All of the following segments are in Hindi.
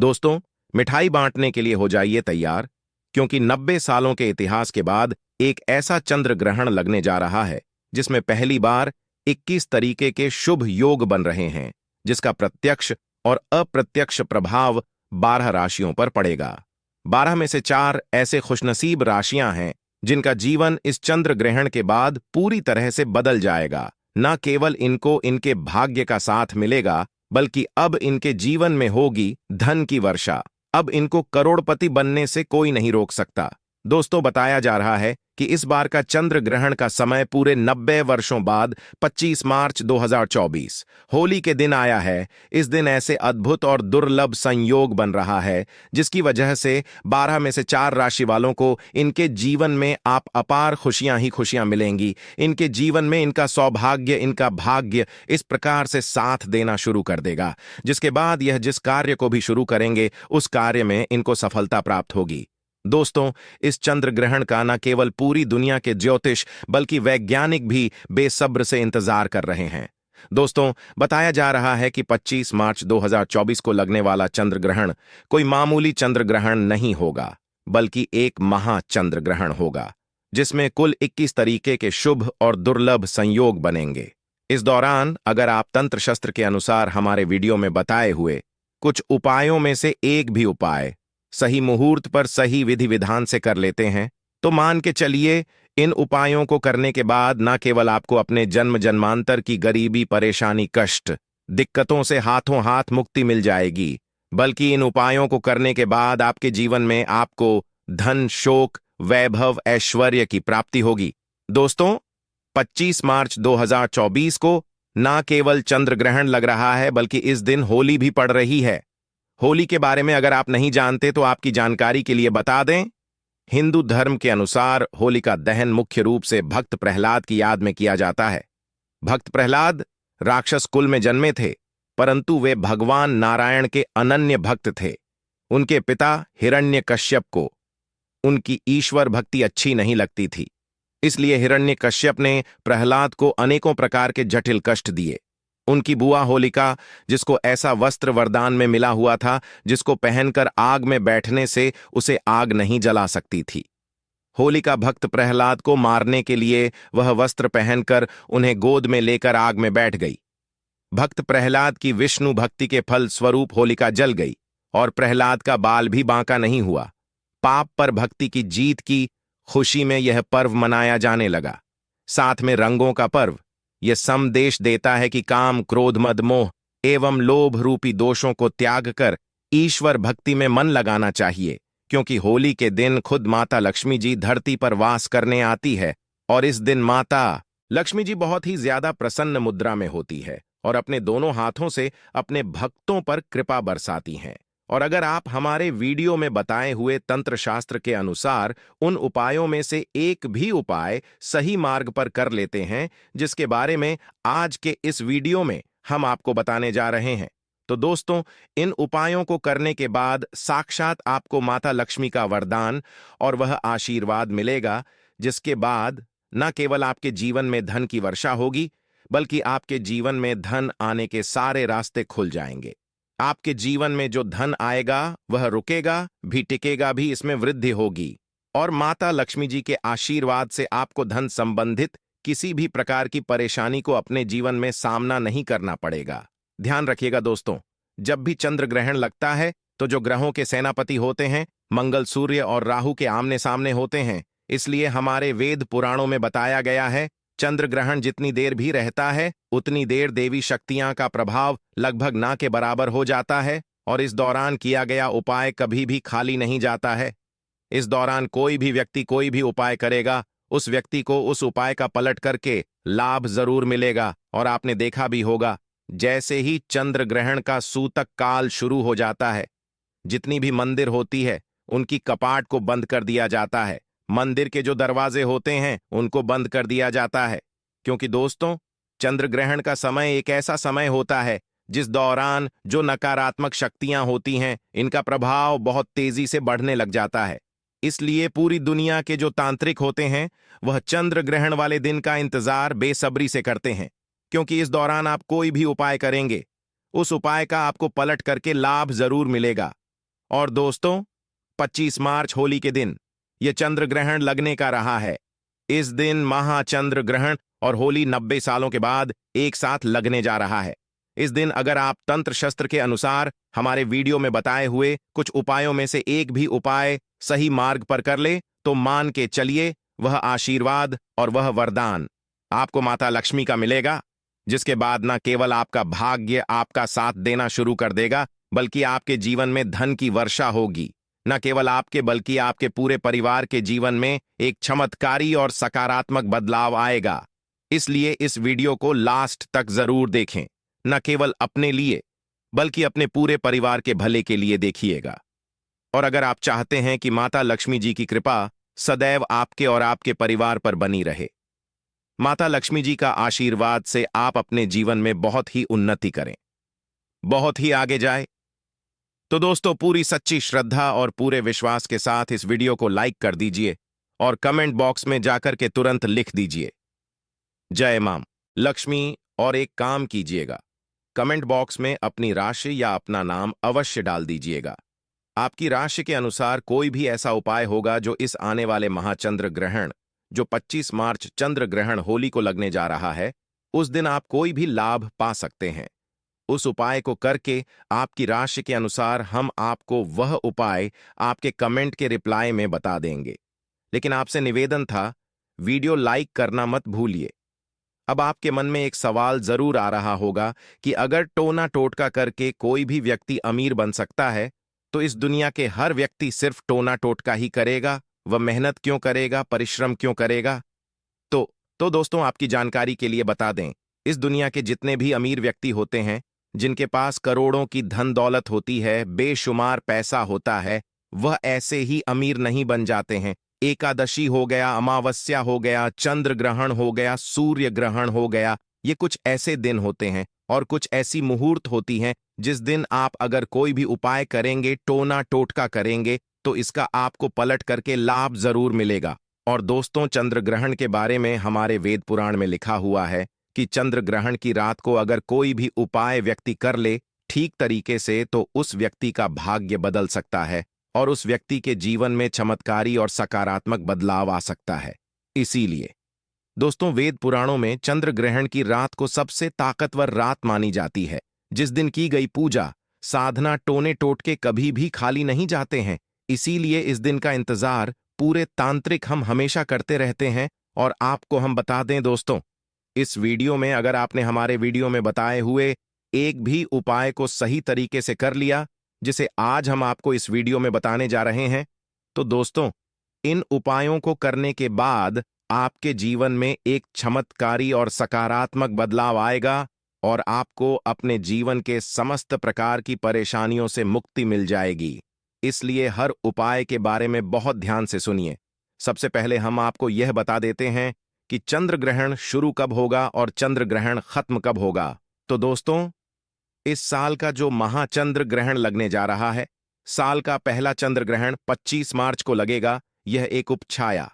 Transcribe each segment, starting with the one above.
दोस्तों, मिठाई बांटने के लिए हो जाइए तैयार, क्योंकि 90 सालों के इतिहास के बाद एक ऐसा चंद्र ग्रहण लगने जा रहा है जिसमें पहली बार 21 तरीके के शुभ योग बन रहे हैं, जिसका प्रत्यक्ष और अप्रत्यक्ष प्रभाव 12 राशियों पर पड़ेगा। 12 में से 4 ऐसे खुशनसीब राशियां हैं जिनका जीवन इस चंद्र ग्रहण के बाद पूरी तरह से बदल जाएगा। न केवल इनको इनके भाग्य का साथ मिलेगा, बल्कि अब इनके जीवन में होगी धन की वर्षा। अब इनको करोड़पति बनने से कोई नहीं रोक सकता। दोस्तों, बताया जा रहा है कि इस बार का चंद्र ग्रहण का समय पूरे 90 वर्षों बाद 25 मार्च 2024 होली के दिन आया है। इस दिन ऐसे अद्भुत और दुर्लभ संयोग बन रहा है जिसकी वजह से 12 में से 4 राशि वालों को इनके जीवन में आप अपार खुशियां ही खुशियां मिलेंगी। इनके जीवन में इनका सौभाग्य, इनका भाग्य इस प्रकार से साथ देना शुरू कर देगा, जिसके बाद यह जिस कार्य को भी शुरू करेंगे उस कार्य में इनको सफलता प्राप्त होगी। दोस्तों, इस चंद्र ग्रहण का न केवल पूरी दुनिया के ज्योतिष बल्कि वैज्ञानिक भी बेसब्र से इंतजार कर रहे हैं। दोस्तों, बताया जा रहा है कि 25 मार्च 2024 को लगने वाला चंद्र ग्रहण कोई मामूली चंद्र ग्रहण नहीं होगा, बल्कि एक महाचंद्र ग्रहण होगा जिसमें कुल 21 तरीके के शुभ और दुर्लभ संयोग बनेंगे। इस दौरान अगर आप तंत्र शस्त्र के अनुसार हमारे वीडियो में बताए हुए कुछ उपायों में से एक भी उपाय सही मुहूर्त पर सही विधि विधान से कर लेते हैं, तो मान के चलिए इन उपायों को करने के बाद न केवल आपको अपने जन्म जन्मांतर की गरीबी, परेशानी, कष्ट, दिक्कतों से हाथों हाथ मुक्ति मिल जाएगी, बल्कि इन उपायों को करने के बाद आपके जीवन में आपको धन, शोक, वैभव, ऐश्वर्य की प्राप्ति होगी। दोस्तों, 25 मार्च 2024 को न केवल चंद्र ग्रहण लग रहा है, बल्कि इस दिन होली भी पड़ रही है। होली के बारे में अगर आप नहीं जानते तो आपकी जानकारी के लिए बता दें। हिंदू धर्म के अनुसार होलिका दहन मुख्य रूप से भक्त प्रहलाद की याद में किया जाता है। भक्त प्रहलाद राक्षस कुल में जन्मे थे, परंतु वे भगवान नारायण के अनन्य भक्त थे। उनके पिता हिरण्यकश्यप को उनकी ईश्वर भक्ति अच्छी नहीं लगती थी, इसलिए हिरण्यकश्यप ने प्रहलाद को अनेकों प्रकार के जटिल कष्ट दिए। उनकी बुआ होलिका, जिसको ऐसा वस्त्र वरदान में मिला हुआ था जिसको पहनकर आग में बैठने से उसे आग नहीं जला सकती थी, होलिका भक्त प्रहलाद को मारने के लिए वह वस्त्र पहनकर उन्हें गोद में लेकर आग में बैठ गई। भक्त प्रहलाद की विष्णु भक्ति के फल स्वरूप होलिका जल गई और प्रहलाद का बाल भी बांका नहीं हुआ। पाप पर भक्ति की जीत की खुशी में यह पर्व मनाया जाने लगा। साथ में रंगों का पर्व यह संदेश देता है कि काम, क्रोध, मद, मोह एवं लोभ रूपी दोषों को त्याग कर ईश्वर भक्ति में मन लगाना चाहिए, क्योंकि होली के दिन खुद माता लक्ष्मी जी धरती पर वास करने आती है और इस दिन माता लक्ष्मी जी बहुत ही ज्यादा प्रसन्न मुद्रा में होती है और अपने दोनों हाथों से अपने भक्तों पर कृपा बरसाती हैं। और अगर आप हमारे वीडियो में बताए हुए तंत्र शास्त्र के अनुसार उन उपायों में से एक भी उपाय सही मार्ग पर कर लेते हैं, जिसके बारे में आज के इस वीडियो में हम आपको बताने जा रहे हैं, तो दोस्तों, इन उपायों को करने के बाद साक्षात आपको माता लक्ष्मी का वरदान और वह आशीर्वाद मिलेगा, जिसके बाद न केवल आपके जीवन में धन की वर्षा होगी, बल्कि आपके जीवन में धन आने के सारे रास्ते खुल जाएंगे। आपके जीवन में जो धन आएगा वह रुकेगा भी, टिकेगा भी, इसमें वृद्धि होगी और माता लक्ष्मी जी के आशीर्वाद से आपको धन संबंधित किसी भी प्रकार की परेशानी को अपने जीवन में सामना नहीं करना पड़ेगा। ध्यान रखिएगा दोस्तों, जब भी चंद्र ग्रहण लगता है तो जो ग्रहों के सेनापति होते हैं मंगल, सूर्य और राहु के आमने सामने होते हैं, इसलिए हमारे वेद पुराणों में बताया गया है चंद्र ग्रहण जितनी देर भी रहता है उतनी देर देवी शक्तियां का प्रभाव लगभग ना के बराबर हो जाता है और इस दौरान किया गया उपाय कभी भी खाली नहीं जाता है। इस दौरान कोई भी व्यक्ति कोई भी उपाय करेगा, उस व्यक्ति को उस उपाय का पलट करके लाभ जरूर मिलेगा। और आपने देखा भी होगा, जैसे ही चंद्र ग्रहण का सूतक काल शुरू हो जाता है, जितनी भी मंदिर होती है उनकी कपाट को बंद कर दिया जाता है, मंदिर के जो दरवाजे होते हैं उनको बंद कर दिया जाता है, क्योंकि दोस्तों, चंद्र ग्रहण का समय एक ऐसा समय होता है जिस दौरान जो नकारात्मक शक्तियां होती हैं इनका प्रभाव बहुत तेजी से बढ़ने लग जाता है। इसलिए पूरी दुनिया के जो तांत्रिक होते हैं वह चंद्र ग्रहण वाले दिन का इंतजार बेसब्री से करते हैं, क्योंकि इस दौरान आप कोई भी उपाय करेंगे उस उपाय का आपको पलट करके लाभ जरूर मिलेगा। और दोस्तों, 25 मार्च होली के दिन यह चंद्र ग्रहण लगने का रहा है। इस दिन महाचंद्र ग्रहण और होली 90 सालों के बाद एक साथ लगने जा रहा है। इस दिन अगर आप तंत्र शस्त्र के अनुसार हमारे वीडियो में बताए हुए कुछ उपायों में से एक भी उपाय सही मार्ग पर कर ले तो मान के चलिए वह आशीर्वाद और वह वरदान आपको माता लक्ष्मी का मिलेगा, जिसके बाद न केवल आपका भाग्य आपका साथ देना शुरू कर देगा, बल्कि आपके जीवन में धन की वर्षा होगी। न केवल आपके बल्कि आपके पूरे परिवार के जीवन में एक चमत्कारी और सकारात्मक बदलाव आएगा। इसलिए इस वीडियो को लास्ट तक जरूर देखें। न केवल अपने लिए बल्कि अपने पूरे परिवार के भले के लिए देखिएगा। और अगर आप चाहते हैं कि माता लक्ष्मी जी की कृपा सदैव आपके और आपके परिवार पर बनी रहे, माता लक्ष्मी जी का आशीर्वाद से आप अपने जीवन में बहुत ही उन्नति करें, बहुत ही आगे जाए, तो दोस्तों पूरी सच्ची श्रद्धा और पूरे विश्वास के साथ इस वीडियो को लाइक कर दीजिए और कमेंट बॉक्स में जाकर के तुरंत लिख दीजिए जय मां लक्ष्मी। और एक काम कीजिएगा, कमेंट बॉक्स में अपनी राशि या अपना नाम अवश्य डाल दीजिएगा। आपकी राशि के अनुसार कोई भी ऐसा उपाय होगा जो इस आने वाले महाचंद्र ग्रहण, जो 25 मार्च चंद्र ग्रहण होली को लगने जा रहा है, उस दिन आप कोई भी लाभ पा सकते हैं। उस उपाय को करके आपकी राशि के अनुसार हम आपको वह उपाय आपके कमेंट के रिप्लाई में बता देंगे। लेकिन आपसे निवेदन था, वीडियो लाइक करना मत भूलिए। अब आपके मन में एक सवाल जरूर आ रहा होगा कि अगर टोना टोटका करके कोई भी व्यक्ति अमीर बन सकता है, तो इस दुनिया के हर व्यक्ति सिर्फ टोना टोटका ही करेगा? वह मेहनत क्यों करेगा, परिश्रम क्यों करेगा? तो दोस्तों आपकी जानकारी के लिए बता दें, इस दुनिया के जितने भी अमीर व्यक्ति होते हैं, जिनके पास करोड़ों की धन दौलत होती है, बेशुमार पैसा होता है, वह ऐसे ही अमीर नहीं बन जाते हैं। एकादशी हो गया, अमावस्या हो गया, चंद्र ग्रहण हो गया, सूर्य ग्रहण हो गया, ये कुछ ऐसे दिन होते हैं और कुछ ऐसी मुहूर्त होती हैं जिस दिन आप अगर कोई भी उपाय करेंगे, टोना टोटका करेंगे, तो इसका आपको पलट करके लाभ जरूर मिलेगा। और दोस्तों, चंद्र ग्रहण के बारे में हमारे वेद पुराण में लिखा हुआ है कि चंद्र ग्रहण की रात को अगर कोई भी उपाय व्यक्ति कर ले ठीक तरीके से, तो उस व्यक्ति का भाग्य बदल सकता है और उस व्यक्ति के जीवन में चमत्कारी और सकारात्मक बदलाव आ सकता है। इसीलिए दोस्तों, वेद पुराणों में चंद्र ग्रहण की रात को सबसे ताकतवर रात मानी जाती है। जिस दिन की गई पूजा, साधना, टोने टोटके कभी भी खाली नहीं जाते हैं। इसीलिए इस दिन का इंतजार पूरे तांत्रिक हम हमेशा करते रहते हैं। और आपको हम बता दें दोस्तों, इस वीडियो में अगर आपने हमारे वीडियो में बताए हुए एक भी उपाय को सही तरीके से कर लिया, जिसे आज हम आपको इस वीडियो में बताने जा रहे हैं, तो दोस्तों इन उपायों को करने के बाद आपके जीवन में एक चमत्कारी और सकारात्मक बदलाव आएगा और आपको अपने जीवन के समस्त प्रकार की परेशानियों से मुक्ति मिल जाएगी। इसलिए हर उपाय के बारे में बहुत ध्यान से सुनिए। सबसे पहले हम आपको यह बता देते हैं कि चंद्र ग्रहण शुरू कब होगा और चंद्र ग्रहण खत्म कब होगा। तो दोस्तों, इस साल का जो महाचंद्र ग्रहण लगने जा रहा है, साल का पहला चंद्र ग्रहण 25 मार्च को लगेगा। यह एक उपछाया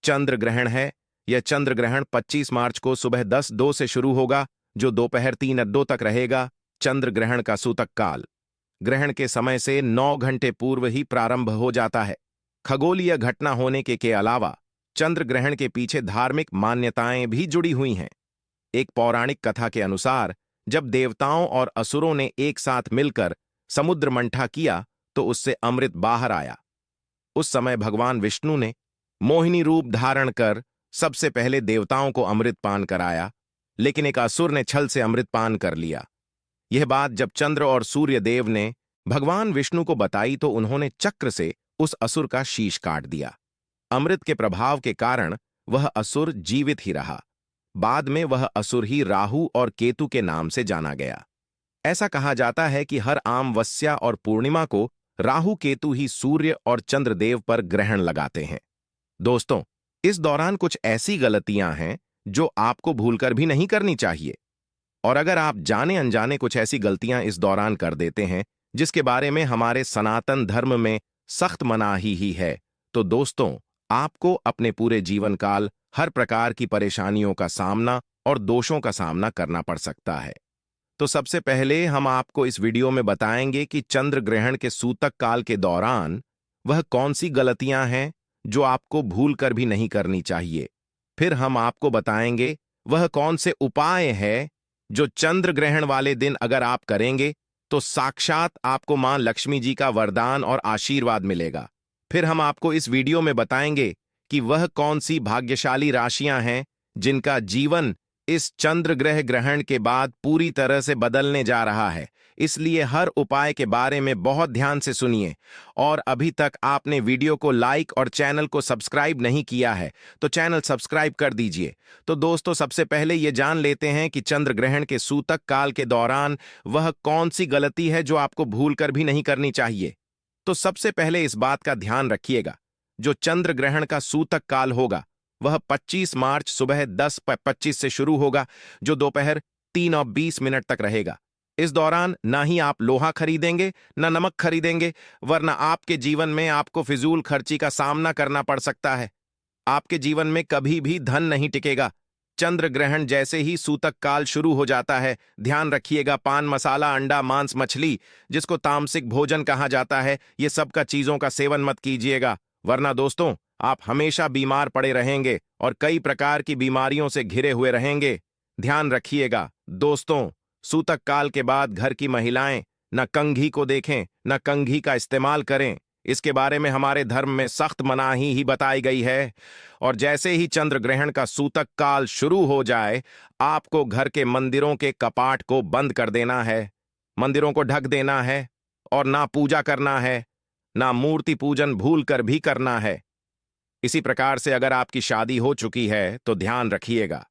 चंद्र ग्रहण है। यह चंद्र ग्रहण 25 मार्च को सुबह 10:02 से शुरू होगा, जो दोपहर 3:02 तक रहेगा। चंद्र ग्रहण का सूतक काल ग्रहण के समय से 9 घंटे पूर्व ही प्रारंभ हो जाता है। खगोलीय घटना होने के अलावा चंद्र ग्रहण के पीछे धार्मिक मान्यताएं भी जुड़ी हुई हैं। एक पौराणिक कथा के अनुसार जब देवताओं और असुरों ने एक साथ मिलकर समुद्र मंथा किया, तो उससे अमृत बाहर आया। उस समय भगवान विष्णु ने मोहिनी रूप धारण कर सबसे पहले देवताओं को अमृत पान कराया, लेकिन एक असुर ने छल से अमृत पान कर लिया। यह बात जब चंद्र और सूर्य देव ने भगवान विष्णु को बताई, तो उन्होंने चक्र से उस असुर का शीश काट दिया। अमृत के प्रभाव के कारण वह असुर जीवित ही रहा। बाद में वह असुर ही राहु और केतु के नाम से जाना गया। ऐसा कहा जाता है कि हर अमावस्या और पूर्णिमा को राहु केतु ही सूर्य और चंद्रदेव पर ग्रहण लगाते हैं। दोस्तों, इस दौरान कुछ ऐसी गलतियां हैं जो आपको भूलकर भी नहीं करनी चाहिए। और अगर आप जाने अनजाने कुछ ऐसी गलतियां इस दौरान कर देते हैं जिसके बारे में हमारे सनातन धर्म में सख्त मनाही ही है, तो दोस्तों आपको अपने पूरे जीवन काल हर प्रकार की परेशानियों का सामना और दोषों का सामना करना पड़ सकता है। तो सबसे पहले हम आपको इस वीडियो में बताएंगे कि चंद्र ग्रहण के सूतक काल के दौरान वह कौन सी गलतियां हैं जो आपको भूल कर भी नहीं करनी चाहिए। फिर हम आपको बताएंगे वह कौन से उपाय है जो चंद्र ग्रहण वाले दिन अगर आप करेंगे तो साक्षात आपको मां लक्ष्मी जी का वरदान और आशीर्वाद मिलेगा। फिर हम आपको इस वीडियो में बताएंगे कि वह कौन सी भाग्यशाली राशियां हैं जिनका जीवन इस चंद्र ग्रह ग्रहण के बाद पूरी तरह से बदलने जा रहा है। इसलिए हर उपाय के बारे में बहुत ध्यान से सुनिए। और अभी तक आपने वीडियो को लाइक और चैनल को सब्सक्राइब नहीं किया है तो चैनल सब्सक्राइब कर दीजिए। तो दोस्तों, सबसे पहले ये जान लेते हैं कि चंद्र ग्रहण के सूतक काल के दौरान वह कौन सी गलती है जो आपको भूल कर भी नहीं करनी चाहिए। तो सबसे पहले इस बात का ध्यान रखिएगा, जो चंद्र ग्रहण का सूतक काल होगा वह 25 मार्च सुबह 10:25 से शुरू होगा, जो दोपहर 3:20 तक रहेगा। इस दौरान ना ही आप लोहा खरीदेंगे ना नमक खरीदेंगे, वरना आपके जीवन में आपको फिजूल खर्ची का सामना करना पड़ सकता है। आपके जीवन में कभी भी धन नहीं टिकेगा। चंद्र ग्रहण जैसे ही सूतक काल शुरू हो जाता है, ध्यान रखिएगा, पान मसाला, अंडा, मांस, मछली, जिसको तामसिक भोजन कहा जाता है, ये सब का चीजों का सेवन मत कीजिएगा, वरना दोस्तों आप हमेशा बीमार पड़े रहेंगे और कई प्रकार की बीमारियों से घिरे हुए रहेंगे। ध्यान रखिएगा दोस्तों, सूतक काल के बाद घर की महिलाएं न कंघी को देखें न कंघी का इस्तेमाल करें। इसके बारे में हमारे धर्म में सख्त मनाही ही बताई गई है। और जैसे ही चंद्र ग्रहण का सूतक काल शुरू हो जाए, आपको घर के मंदिरों के कपाट को बंद कर देना है, मंदिरों को ढक देना है और ना पूजा करना है, ना मूर्ति पूजन भूल कर भी करना है। इसी प्रकार से अगर आपकी शादी हो चुकी है तो ध्यान रखिएगा,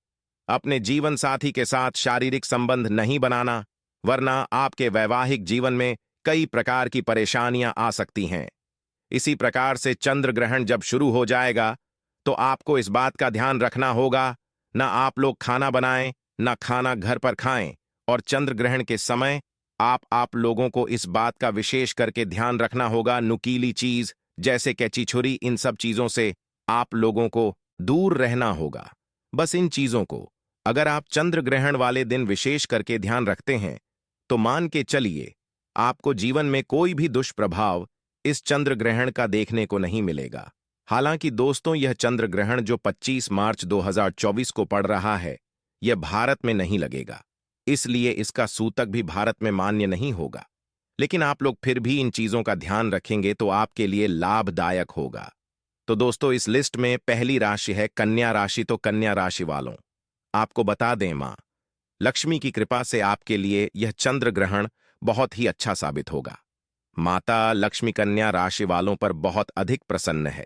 अपने जीवन साथी के साथ शारीरिक संबंध नहीं बनाना, वरना आपके वैवाहिक जीवन में कई प्रकार की परेशानियां आ सकती हैं। इसी प्रकार से चंद्र ग्रहण जब शुरू हो जाएगा तो आपको इस बात का ध्यान रखना होगा, ना आप लोग खाना बनाएं ना खाना घर पर खाएं। और चंद्र ग्रहण के समय आप लोगों को इस बात का विशेष करके ध्यान रखना होगा, नुकीली चीज जैसे कैंची, छुरी, इन सब चीजों से आप लोगों को दूर रहना होगा। बस इन चीजों को अगर आप चंद्र ग्रहण वाले दिन विशेष करके ध्यान रखते हैं तो मान के चलिए आपको जीवन में कोई भी दुष्प्रभाव इस चंद्र ग्रहण का देखने को नहीं मिलेगा। हालांकि दोस्तों, यह चंद्र ग्रहण जो 25 मार्च 2024 को पड़ रहा है, यह भारत में नहीं लगेगा, इसलिए इसका सूतक भी भारत में मान्य नहीं होगा। लेकिन आप लोग फिर भी इन चीजों का ध्यान रखेंगे तो आपके लिए लाभदायक होगा। तो दोस्तों, इस लिस्ट में पहली राशि है कन्या राशि। तो कन्या राशि वालों, आपको बता दें, मां लक्ष्मी की कृपा से आपके लिए यह चंद्र ग्रहण बहुत ही अच्छा साबित होगा। माता लक्ष्मी कन्या राशि वालों पर बहुत अधिक प्रसन्न है,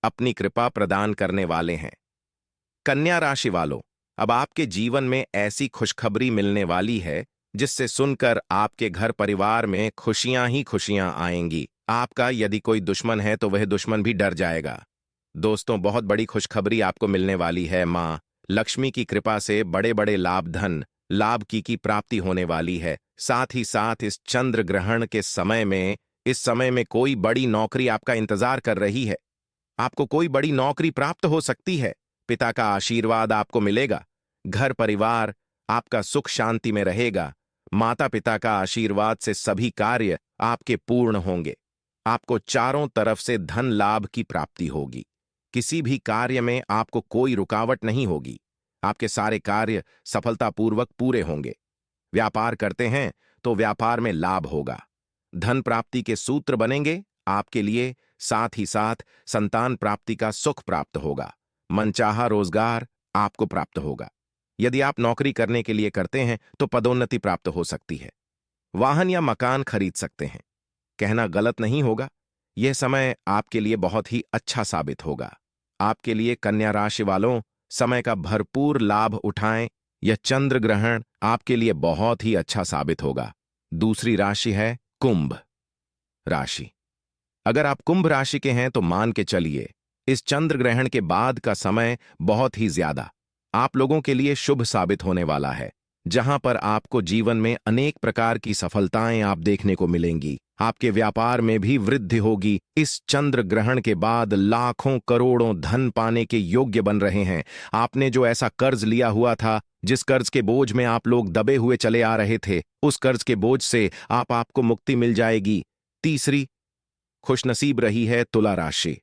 अपनी कृपा प्रदान करने वाले हैं। कन्या राशि वालों, अब आपके जीवन में ऐसी खुशखबरी मिलने वाली है जिससे सुनकर आपके घर परिवार में खुशियां ही खुशियां आएंगी। आपका यदि कोई दुश्मन है तो वह दुश्मन भी डर जाएगा। दोस्तों, बहुत बड़ी खुशखबरी आपको मिलने वाली है। मां लक्ष्मी की कृपा से बड़े बड़े लाभ, धन लाभ की प्राप्ति होने वाली है। साथ ही साथ इस चंद्र ग्रहण के समय में, इस समय में कोई बड़ी नौकरी आपका इंतजार कर रही है। आपको कोई बड़ी नौकरी प्राप्त हो सकती है। पिता का आशीर्वाद आपको मिलेगा। घर परिवार आपका सुख शांति में रहेगा। माता पिता का आशीर्वाद से सभी कार्य आपके पूर्ण होंगे। आपको चारों तरफ से धन लाभ की प्राप्ति होगी। किसी भी कार्य में आपको कोई रुकावट नहीं होगी। आपके सारे कार्य सफलतापूर्वक पूरे होंगे। व्यापार करते हैं तो व्यापार में लाभ होगा। धन प्राप्ति के सूत्र बनेंगे आपके लिए। साथ ही साथ संतान प्राप्ति का सुख प्राप्त होगा। मनचाहा रोजगार आपको प्राप्त होगा। यदि आप नौकरी करने के लिए करते हैं तो पदोन्नति प्राप्त हो सकती है। वाहन या मकान खरीद सकते हैं। कहना गलत नहीं होगा, यह समय आपके लिए बहुत ही अच्छा साबित होगा। आपके लिए कन्या राशि वालों, समय का भरपूर लाभ उठाएं। यह चंद्र ग्रहण आपके लिए बहुत ही अच्छा साबित होगा। दूसरी राशि है कुंभ राशि। अगर आप कुंभ राशि के हैं तो मान के चलिए इस चंद्र ग्रहण के बाद का समय बहुत ही ज्यादा आप लोगों के लिए शुभ साबित होने वाला है। जहां पर आपको जीवन में अनेक प्रकार की सफलताएं आप देखने को मिलेंगी। आपके व्यापार में भी वृद्धि होगी। इस चंद्र ग्रहण के बाद लाखों करोड़ों धन पाने के योग्य बन रहे हैं। आपने जो ऐसा कर्ज लिया हुआ था, जिस कर्ज के बोझ में आप लोग दबे हुए चले आ रहे थे, उस कर्ज के बोझ से आपको मुक्ति मिल जाएगी। तीसरी खुशनसीब रही है तुला राशि।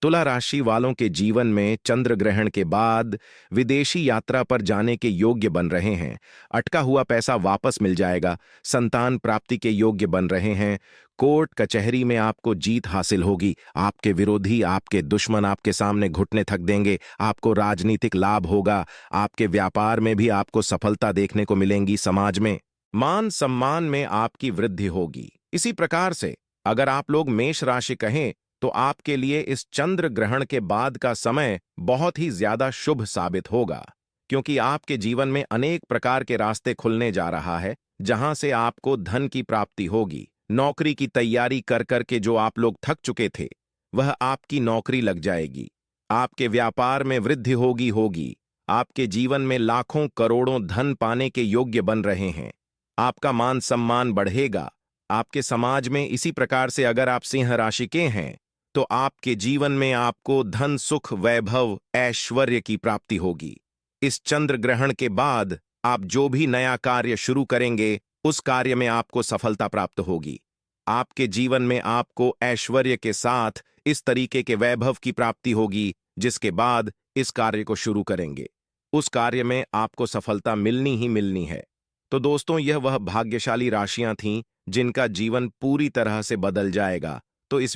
तुला राशि वालों के जीवन में चंद्र ग्रहण के बाद विदेशी यात्रा पर जाने के योग्य बन रहे हैं। अटका हुआ पैसा वापस मिल जाएगा। संतान प्राप्ति के योग्य बन रहे हैं। कोर्ट कचहरी में आपको जीत हासिल होगी। आपके विरोधी, आपके दुश्मन आपके सामने घुटने थक देंगे। आपको राजनीतिक लाभ होगा। आपके व्यापार में भी आपको सफलता देखने को मिलेंगी। समाज में मान सम्मान में आपकी वृद्धि होगी। इसी प्रकार से अगर आप लोग मेष राशि कहें तो आपके लिए इस चंद्र ग्रहण के बाद का समय बहुत ही ज्यादा शुभ साबित होगा, क्योंकि आपके जीवन में अनेक प्रकार के रास्ते खुलने जा रहा है, जहां से आपको धन की प्राप्ति होगी। नौकरी की तैयारी कर करके जो आप लोग थक चुके थे, वह आपकी नौकरी लग जाएगी। आपके व्यापार में वृद्धि होगी। आपके जीवन में लाखों करोड़ों धन पाने के योग्य बन रहे हैं। आपका मान सम्मान बढ़ेगा। आपके समाज में इसी प्रकार से अगर आप सिंह राशि के हैं तो आपके जीवन में आपको धन, सुख, वैभव, ऐश्वर्य की प्राप्ति होगी। इस चंद्र ग्रहण के बाद आप जो भी नया कार्य शुरू करेंगे, उस कार्य में आपको सफलता प्राप्त होगी। आपके जीवन में आपको ऐश्वर्य के साथ इस तरीके के वैभव की प्राप्ति होगी, जिसके बाद इस कार्य को शुरू करेंगे, उस कार्य में आपको सफलता मिलनी ही मिलनी है। तो दोस्तों, यह वह भाग्यशाली राशियां थीं जिनका जीवन पूरी तरह से बदल जाएगा। तो इस